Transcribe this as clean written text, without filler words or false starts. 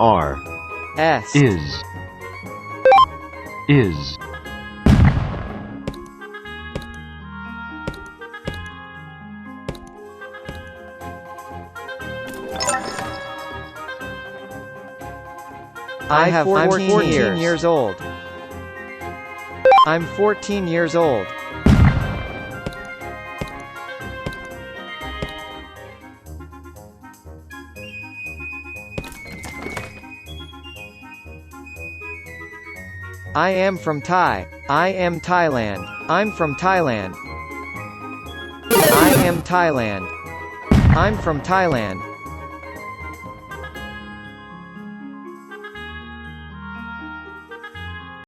R. S. Is. Is. I'm 14 years old. I'm 14 years old. I am from Thai. I am Thailand. I'm from Thailand. I am Thailand. I'm from Thailand.